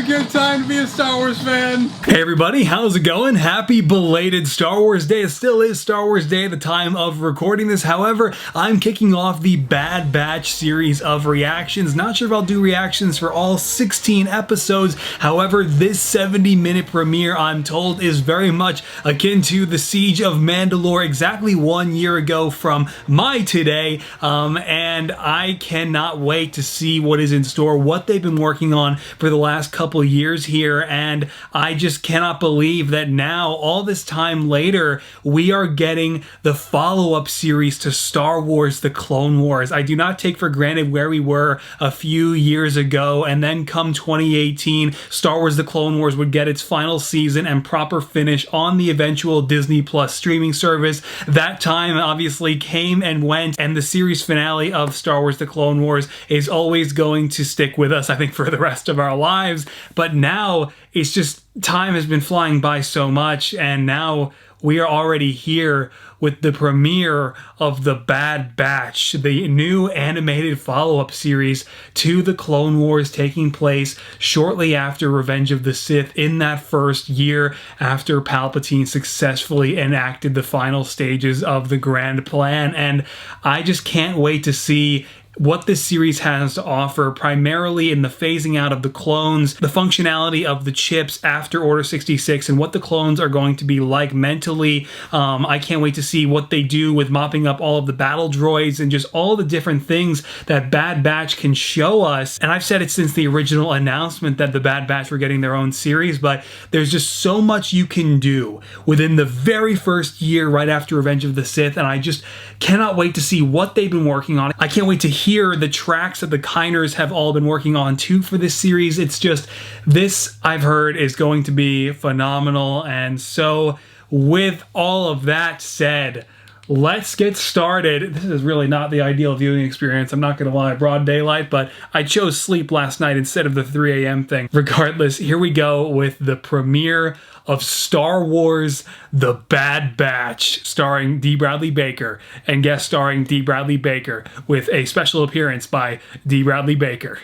a good time to be a Star Wars fan. Hey everybody, how's it going? Happy belated Star Wars Day. It still is Star Wars Day at the time of recording this. However, I'm kicking off the Bad Batch series of reactions. Not sure if I'll do reactions for all 16 episodes. However, this 70-minute premiere, I'm told, is very much akin to the Siege of Mandalore exactly 1 year ago from my today. And I cannot wait to see what is in store, what they've been working on for the last couple years here, and I just cannot believe that now, all this time later, we are getting the follow-up series to Star Wars: The Clone Wars. I do not take for granted where we were a few years ago, and then come 2018, Star Wars: The Clone Wars would get its final season and proper finish on the eventual Disney Plus streaming service. That time obviously came and went, and the series finale of Star Wars: The Clone Wars is always going to stick with us, I think, for the rest of our lives. But now it's just, time has been flying by so much, and now we are already here with the premiere of The Bad Batch, the new animated follow-up series to The Clone Wars, taking place shortly after Revenge of the Sith, in that first year after Palpatine successfully enacted the final stages of the Grand Plan. And I just can't wait to see what this series has to offer, primarily in the phasing out of the clones, the functionality of the chips after Order 66, and what the clones are going to be like mentally. I can't wait to see what they do with mopping up all of the battle droids and just all the different things that Bad Batch can show us. And I've said it since the original announcement that the Bad Batch were getting their own series, but there's just so much you can do within the very first year right after Revenge of the Sith, and I just cannot wait to see what they've been working on. I can't wait to hear the tracks that the Kiners have all been working on too for this series. It's just, this, I've heard, is going to be phenomenal. And so with all of that said, let's get started. This is really not the ideal viewing experience, I'm not gonna lie, broad daylight, but I chose sleep last night instead of the 3 a.m. thing. Regardless, here we go with the premiere of Star Wars: The Bad Batch, starring D. Bradley Baker, and guest starring D. Bradley Baker, with a special appearance by D. Bradley Baker.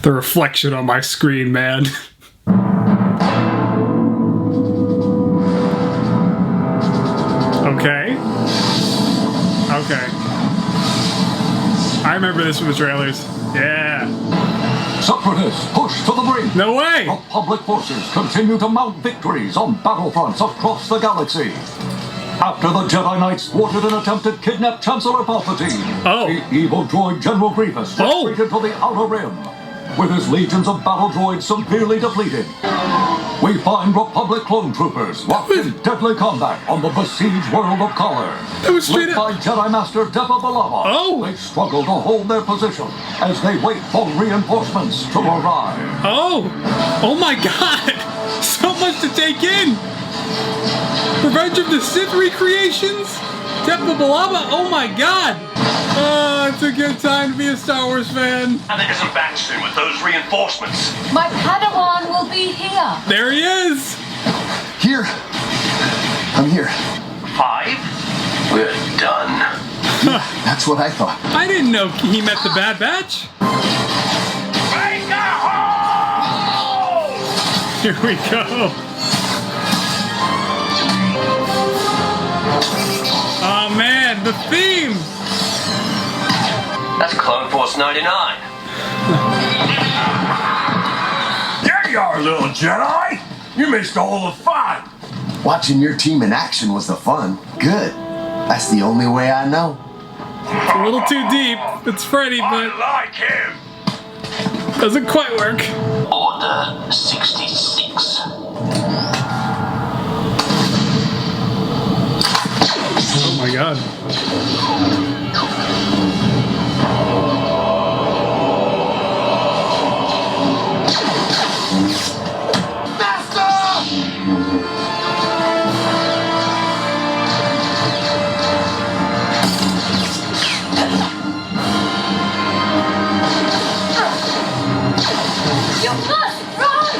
The reflection on my screen, man. Okay. Okay. I remember this from the trailers. Yeah. Separatists push to the brink. No way! Republic forces continue to mount victories on battlefronts across the galaxy. After the Jedi Knights thwarted an attempt to kidnap Chancellor Palpatine, the evil droid General Grievous retreated to the Outer Rim. With his legions of battle droids severely depleted, we find Republic clone troopers locked in deadly combat on the besieged world of Color. That was straight Led by Jedi Master Depa Billaba, they struggle to hold their position as they wait for reinforcements to arrive. Oh my god! So much to take in! Revenge of the Sith recreations? Depa Billaba? Oh my god! It's a good time to be a Star Wars fan. And it isn't back soon with those reinforcements. My Padawan will be here. There he is! Here. I'm here. 5? We're done. That's what I thought. I didn't know he met the Bad Batch. Break a hole! Here we go. Oh man, the theme! That's Clone Force 99. There you are, little Jedi! You missed all the fun! Watching your team in action was the fun. Good. That's the only way I know. It's a little too deep. It's Freddy, but I like him! doesn't quite work. Order 66. Oh my god. You must run!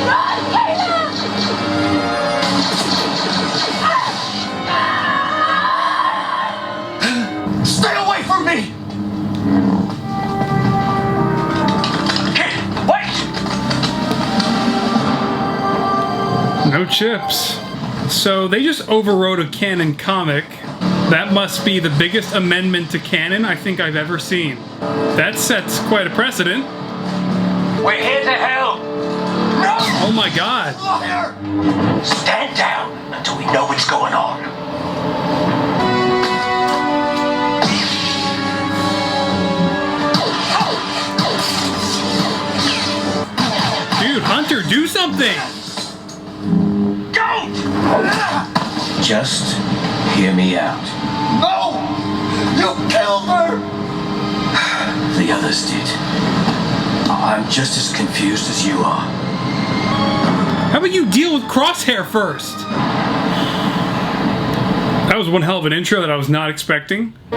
Run, Caleb! chips. So they just overwrote a canon comic. That must be the biggest amendment to canon I think I've ever seen. That sets quite a precedent. We're here to help. No! Oh my god. Stand down until we know what's going on. Dude, Hunter, do something! Don't! Just hear me out. No! You killed her! The others did. I'm just as confused as you are. How about you deal with Crosshair first? That was one hell of an intro that I was not expecting. Who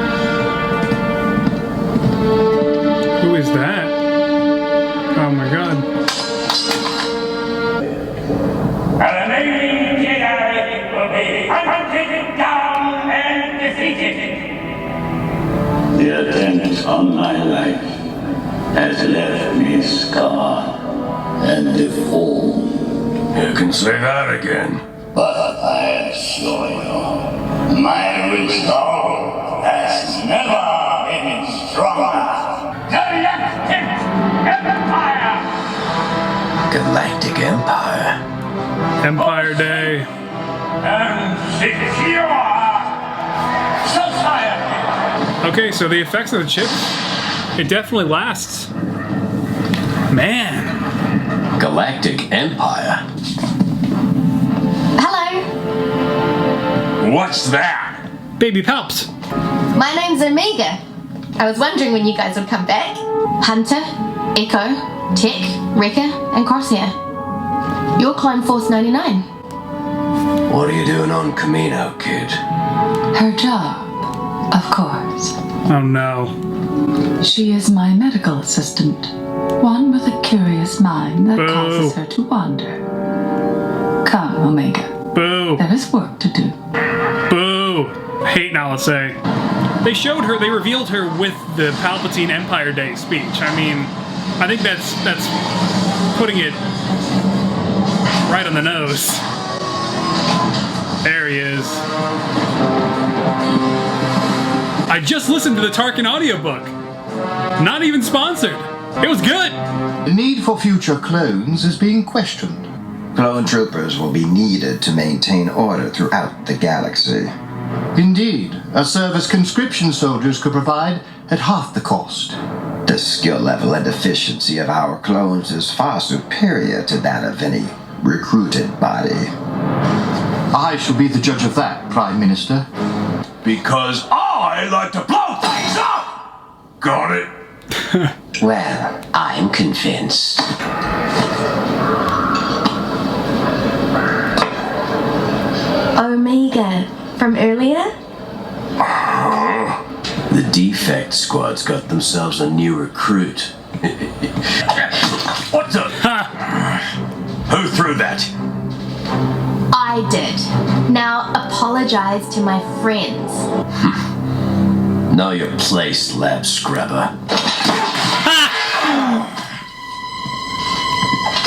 is that? Oh my god. The remaining Jedi will be hunted down and defeated. The attempt on my life has left me scarred and deformed. You can say that again. But I assure you, my resolve has never been stronger. Galactic Empire! Galactic Empire. Empire Day. And secure society! Okay, so the effects of the chips, it definitely lasts. Man. Galactic Empire. Hello. What's that? Baby Palps. My name's Omega. I was wondering when you guys would come back. Hunter, Echo, Tech, Wrecker, and Crosshair. You're Clone Force 99. What are you doing on Camino, kid? Her job, of course. Oh no. She is my medical assistant. One with a curious mind that Boo. causes her to wander. Come, Omega. Boo. There is work to do. Boo. Hate Nalisay. They showed her, they revealed her with the Palpatine Empire Day speech. I mean, I think that's putting it right on the nose. There he is. I just listened to the Tarkin audiobook. Not even sponsored. It was good. The need for future clones is being questioned. Clone troopers will be needed to maintain order throughout the galaxy. Indeed, a service conscription soldiers could provide at half the cost. The skill level and efficiency of our clones is far superior to that of any recruited body. I shall be the judge of that, Prime Minister. Because I like to blow things up! Got it? Well, I'm convinced. Omega. From earlier? The defect squad's got themselves a new recruit. What the? Who threw that? I did. Now apologize to my friends. Know your place, lab scrubber.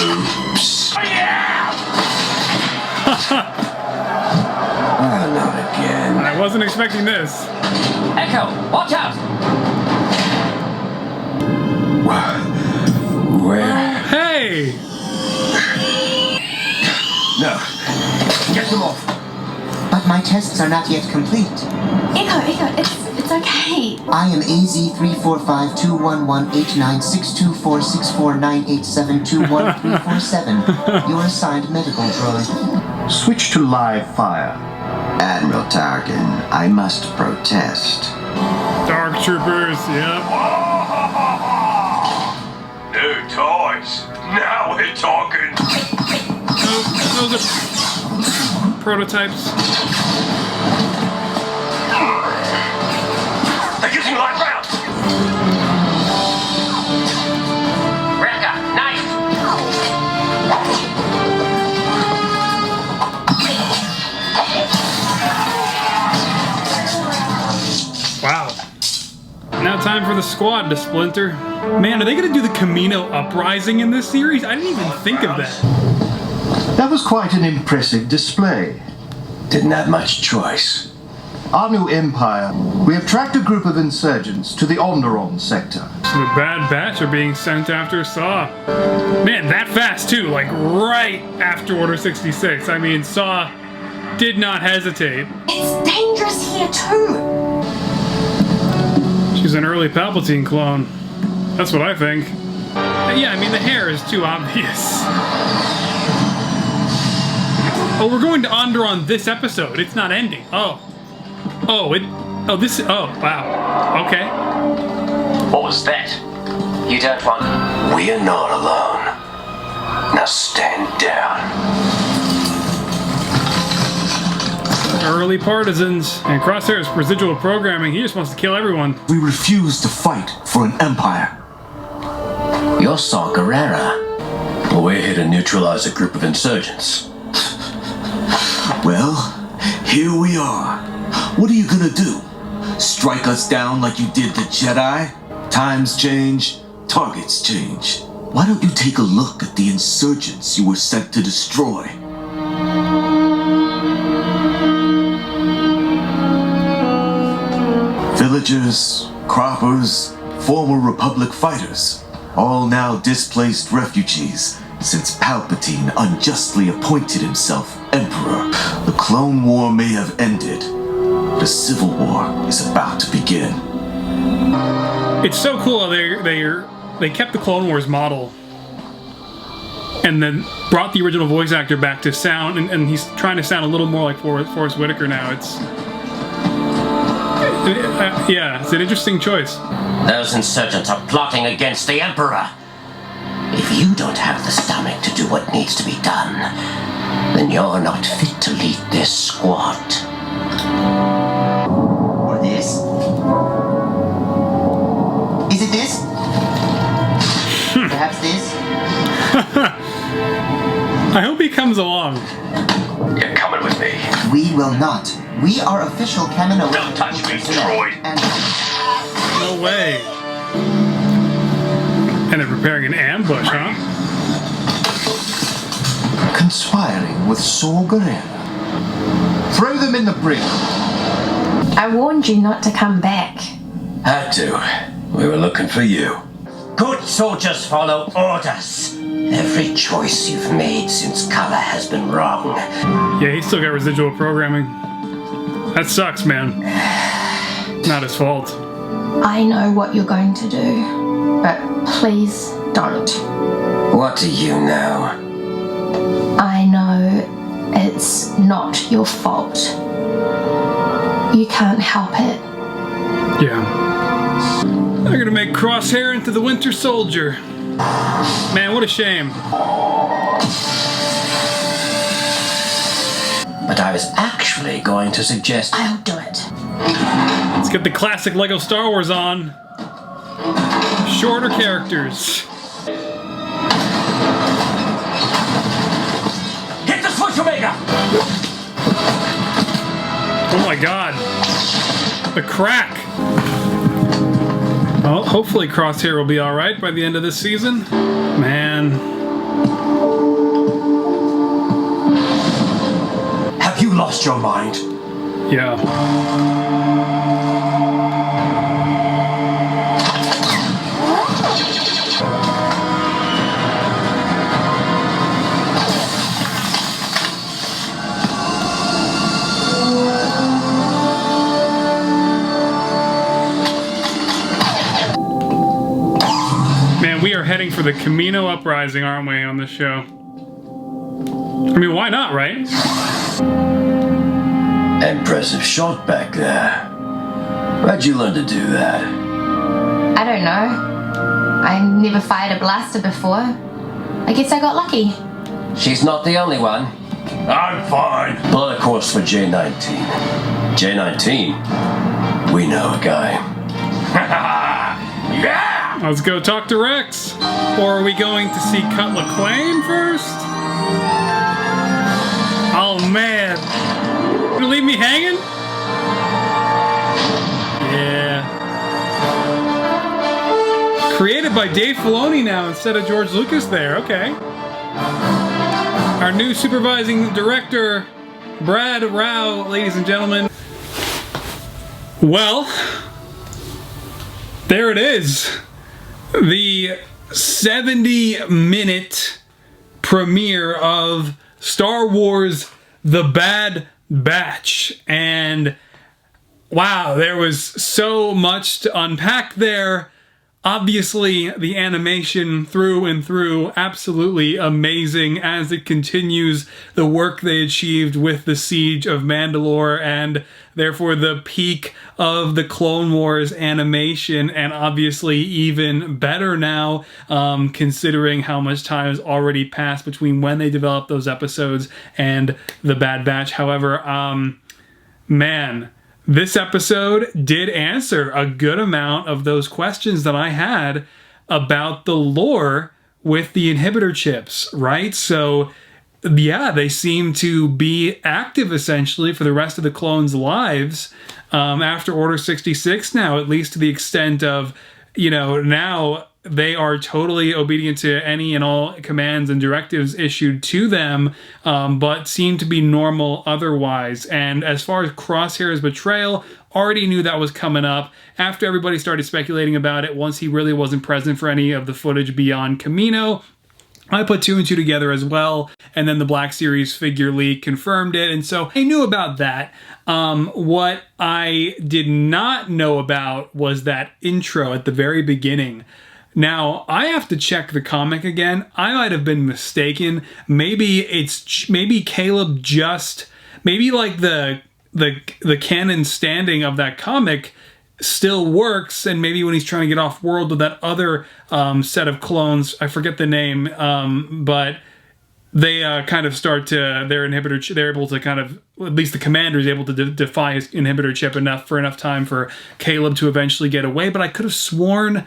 Oops. Not again. I wasn't expecting this. Echo, watch out! Where? Hey! No. Get them off. But my tests are not yet complete. Echo, it's okay. I am AZ3452189624649872137, your assigned medical droid. Switch to live fire. Admiral Tarkin, I must protest. Dark Troopers, yep. New toys. Now we're talking. Those are prototypes. They're using light rounds. Wrecker, knife! Wow. Now time for the squad to splinter. Man, are they gonna do the Camino Uprising in this series? I didn't even think of that. That was quite an impressive display. Didn't have much choice. Our new empire. We have tracked a group of insurgents to the Onderon sector. So the Bad Batch are being sent after Saw. Man, that fast too, like right after Order 66. I mean, Saw did not hesitate. It's dangerous here too. She's an early Palpatine clone. That's what I think. Yeah, I mean, the hair is too obvious. Oh, we're going to Onderon this episode. It's not ending. Oh, wow. Okay. What was that? You don't want... We are not alone. Now stand down. Early partisans. And Crosshair's residual programming, he just wants to kill everyone. We refuse to fight for an empire. You're Saw Gerrera. Well, we're here to neutralize a group of insurgents. Well, here we are. What are you gonna do? Strike us down like you did the Jedi? Times change, targets change. Why don't you take a look at the insurgents you were sent to destroy? Villagers, croppers, former Republic fighters, all now displaced refugees since Palpatine unjustly appointed himself Emperor. The Clone War may have ended. The Civil War is about to begin. It's so cool how they kept the Clone Wars model and then brought the original voice actor back to sound, and he's trying to sound a little more like Forrest Whitaker now. Yeah, it's an interesting choice. Those insurgents are plotting against the Emperor. If you don't have the stomach to do what needs to be done, then you're not fit to lead this squad. Or this? Is it this? Perhaps this? I hope he comes along. You're coming with me. We will not. We are official Kaminoan. Don't touch me, droid. And No way. And they're preparing an ambush, huh? Conspiring with Saw Gerrera. Throw them in the brig. I warned you not to come back. Had to. We were looking for you. Good soldiers follow orders. Every choice you've made since color has been wrong. Yeah, he's still got residual programming. That sucks, man. Not his fault. I know what you're going to do, but please don't. What do you know? I know it's not your fault. You can't help it. Yeah. They're gonna make Crosshair into the Winter Soldier. Man, what a shame. But I was actually going to suggest... I'll do it. Let's get the classic Lego Star Wars on. Shorter characters. Hit the switch, Omega! Oh my god. The crack. Well, hopefully Crosshair will be alright by the end of this season. Man. Have you lost your mind? Yeah. Man, we are heading for the Camino Uprising, aren't we, on this show? I mean, why not, right? Impressive shot back there. Where'd you learn to do that? I don't know. I never fired a blaster before. I guess I got lucky. She's not the only one. I'm fine. Blood a course for J-19. J-19? We know a guy. Yeah! Let's go talk to Rex. Or are we going to see Cut LaQuain first? Oh man. You gonna leave me hanging? Yeah. Created by Dave Filoni now instead of George Lucas there. Okay. Our new supervising director, Brad Rao, ladies and gentlemen. Well, there it is. The 70-minute premiere of Star Wars The Bad Batch. And wow, there was so much to unpack there. Obviously, the animation through and through, absolutely amazing as it continues the work they achieved with the Siege of Mandalore and therefore the peak of the Clone Wars animation, and obviously even better now considering how much time has already passed between when they developed those episodes and The Bad Batch. However, man, this episode did answer a good amount of those questions that I had about the lore with the inhibitor chips, right? So, yeah, they seem to be active essentially for the rest of the clones' lives after Order 66 now, at least to the extent of, you know, now they are totally obedient to any and all commands and directives issued to them, but seem to be normal otherwise. And as far as Crosshair's betrayal, already knew that was coming up after everybody started speculating about it once he really wasn't present for any of the footage beyond Camino. I put 2 and 2 together as well, and then the Black Series figure leak confirmed it, and so I knew about that. What I did not know about was that intro at the very beginning. Now, I have to check the comic again. I might have been mistaken. Maybe Caleb just, maybe like the canon standing of that comic still works, and maybe when he's trying to get off world with that other set of clones, I forget the name, but they kind of start to, their inhibitor, they're able to kind of, at least the commander is able to defy his inhibitor chip enough time for Caleb to eventually get away. But I could have sworn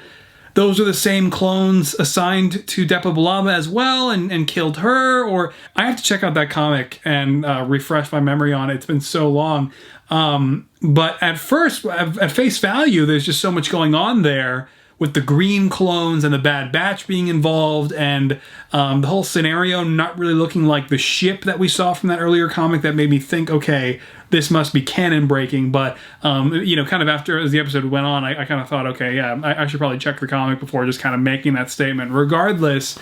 those are the same clones assigned to Depa Billaba as well and killed her, or I have to check out that comic and refresh my memory on it. It's been so long. But at first, at face value, there's just so much going on there with the green clones and the Bad Batch being involved, and the whole scenario not really looking like the ship that we saw from that earlier comic that made me think, okay, this must be canon breaking. But, you know, kind of after as the episode went on, I kind of thought, okay, yeah, I should probably check the comic before just kind of making that statement. Regardless,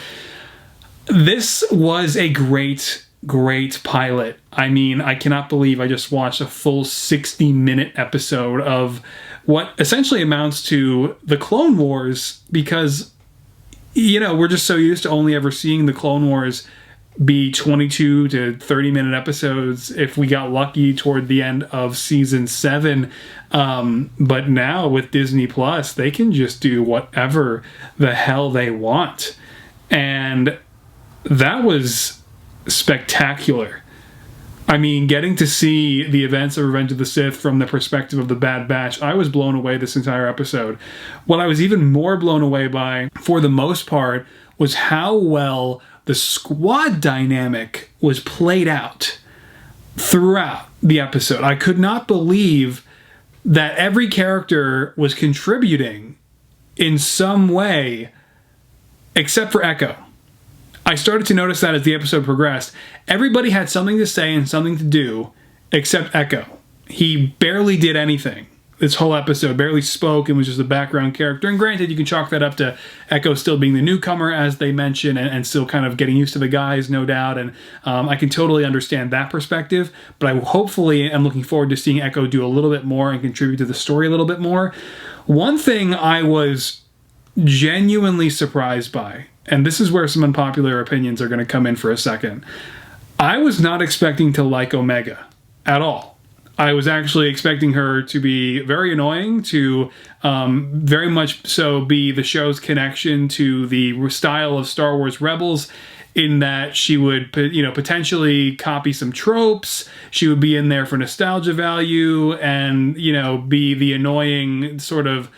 this was a great pilot. I mean, I cannot believe I just watched a full 60-minute episode of what essentially amounts to the Clone Wars, because, you know, we're just so used to only ever seeing the Clone Wars be 22 to 30-minute episodes if we got lucky toward the end of season 7. But now with Disney Plus, they can just do whatever the hell they want. And that was spectacular. I mean, getting to see the events of Revenge of the Sith from the perspective of the Bad Batch, I was blown away this entire episode. What I was even more blown away by, for the most part, was how well the squad dynamic was played out throughout the episode. I could not believe that every character was contributing in some way, except for Echo. I started to notice that as the episode progressed. Everybody had something to say and something to do, except Echo. He barely did anything this whole episode, barely spoke, and was just a background character. And granted, you can chalk that up to Echo still being the newcomer, as they mention, and still kind of getting used to the guys, no doubt. And I can totally understand that perspective, but I hopefully am looking forward to seeing Echo do a little bit more and contribute to the story a little bit more. One thing I was genuinely surprised by, and this is where some unpopular opinions are going to come in for a second. I was not expecting to like Omega at all. I was actually expecting her to be very annoying, to very much so be the show's connection to the style of Star Wars Rebels, in that she would, you know, potentially copy some tropes. She would be in there for nostalgia value and, you know, be the annoying sort of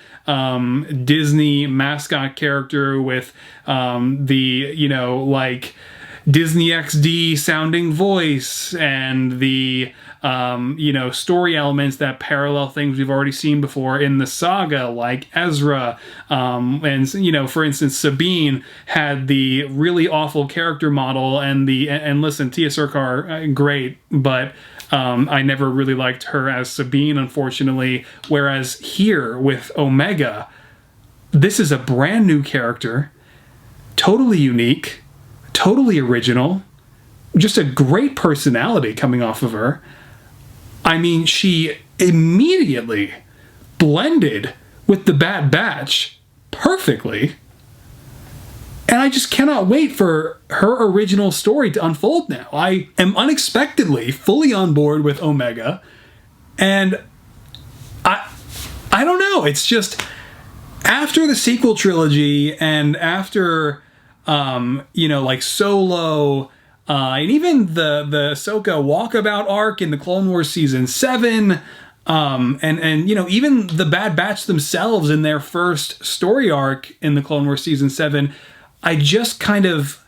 Disney mascot character with the, you know, like Disney XD sounding voice and the story elements that parallel things we've already seen before in the saga, like Ezra. And, for instance, Sabine had the really awful character model, and listen, Tia Sircar, great, but I never really liked her as Sabine, unfortunately. Whereas here with Omega, this is a brand new character, totally unique, totally original, just a great personality coming off of her. I mean, she immediately blended with the Bad Batch perfectly. And I just cannot wait for her original story to unfold now. I am unexpectedly fully on board with Omega. And I don't know. It's just, after the sequel trilogy and after, like Solo, and even the Ahsoka walkabout arc in the Clone Wars Season 7, and even the Bad Batch themselves in their first story arc in the Clone Wars Season 7, I just kind of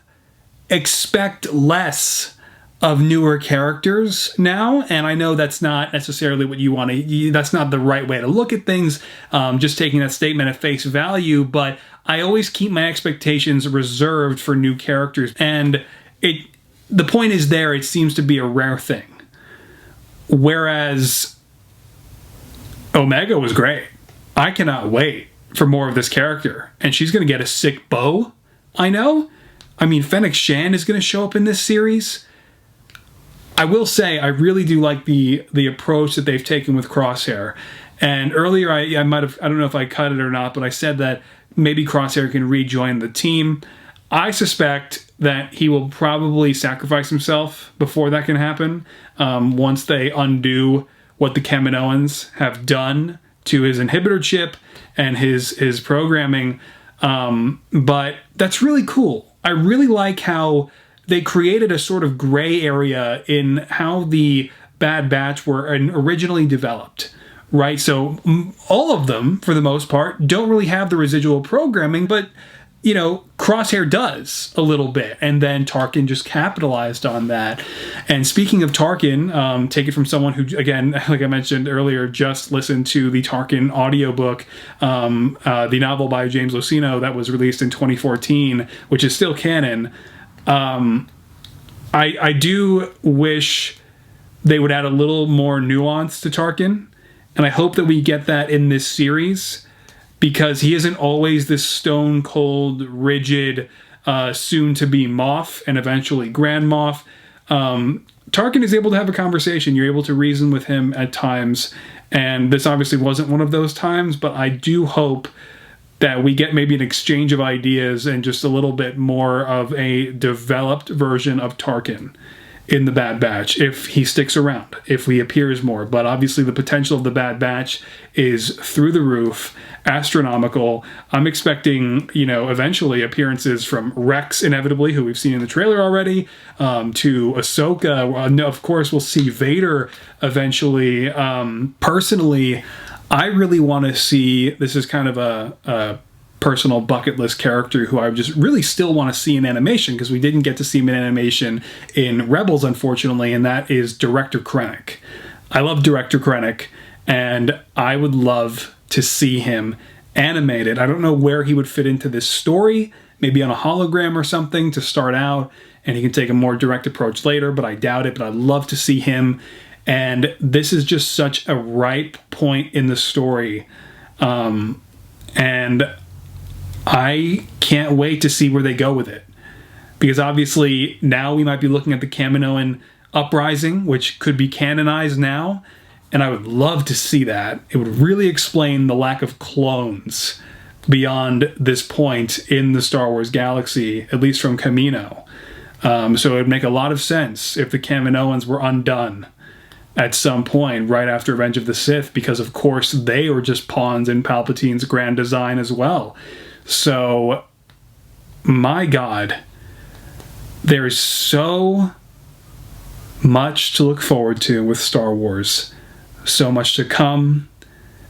expect less of newer characters now, and I know that's not necessarily what you want to, that's not the right way to look at things, just taking that statement at face value, but I always keep my expectations reserved for new characters, and the point is there, it seems to be a rare thing. Whereas Omega was great. I cannot wait for more of this character, and she's going to get a sick bow, I know. I mean, Fennec Shand is going to show up in this series. I will say, I really do like the approach that they've taken with Crosshair. And earlier, I might have, I don't know if I cut it or not, but I said that maybe Crosshair can rejoin the team. I suspect that he will probably sacrifice himself before that can happen, once they undo what the Kaminoans have done to his inhibitor chip and his programming. But that's really cool. I really like how they created a sort of gray area in how the Bad Batch were originally developed, right? So all of them, for the most part, don't really have the residual programming, but, Crosshair does a little bit, and then Tarkin just capitalized on that. And speaking of Tarkin, take it from someone who, again, like I mentioned earlier, just listened to the Tarkin audiobook, the novel by James Luceno that was released in 2014, which is still canon. I do wish they would add a little more nuance to Tarkin, and I hope that we get that in this series, because he isn't always this stone-cold, rigid, soon-to-be Moff, and eventually Grand Moff. Tarkin is able to have a conversation. You're able to reason with him at times, and this obviously wasn't one of those times, but I do hope that we get maybe an exchange of ideas and just a little bit more of a developed version of Tarkin in the Bad Batch, if he sticks around, if he appears more. But obviously the potential of the Bad Batch is through the roof, astronomical. I'm expecting, eventually appearances from Rex, inevitably, who we've seen in the trailer already, to Ahsoka. Of course, we'll see Vader eventually. Personally, I really want to see, this is kind of a personal bucket list character who I just really still want to see in animation, because we didn't get to see him in animation in Rebels, unfortunately, and that is Director Krennic. I love Director Krennic, and I would love to see him animated. I don't know where he would fit into this story, maybe on a hologram or something to start out, and he can take a more direct approach later, but I doubt it. But I'd love to see him, and this is just such a ripe point in the story, and I can't wait to see where they go with it, because obviously now we might be looking at the Kaminoan uprising, which could be canonized now, and I would love to see that. It would really explain the lack of clones beyond this point in the Star Wars galaxy, at least from Kamino. So it would make a lot of sense if the Kaminoans were undone at some point right after Revenge of the Sith, because of course they were just pawns in Palpatine's grand design as well. So, my God, there's so much to look forward to with Star Wars. So much to come,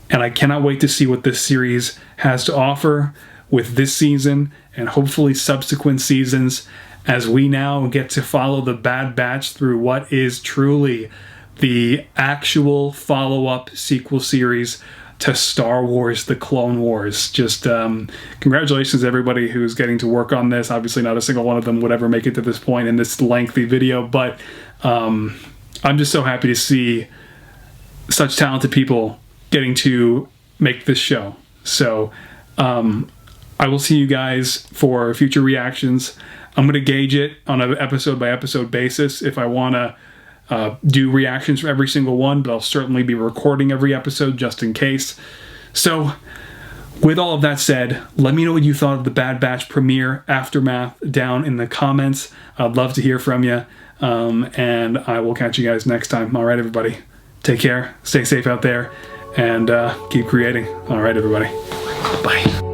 and I cannot wait to see what this series has to offer with this season and hopefully subsequent seasons, as we now get to follow the Bad Batch through what is truly the actual follow-up sequel series to Star Wars The Clone Wars. Just congratulations to everybody who's getting to work on this. Obviously not a single one of them would ever make it to this point in this lengthy video, but I'm just so happy to see such talented people getting to make this show. So I will see you guys for future reactions. I'm going to gauge it on an episode by episode basis if I want to do reactions for every single one, but I'll certainly be recording every episode just in case. So with all of that said, let me know what you thought of the Bad Batch premiere aftermath down in the comments. I'd love to hear from you, and I will catch you guys next time. All right, everybody, take care, stay safe out there, and keep creating. All right, everybody, bye.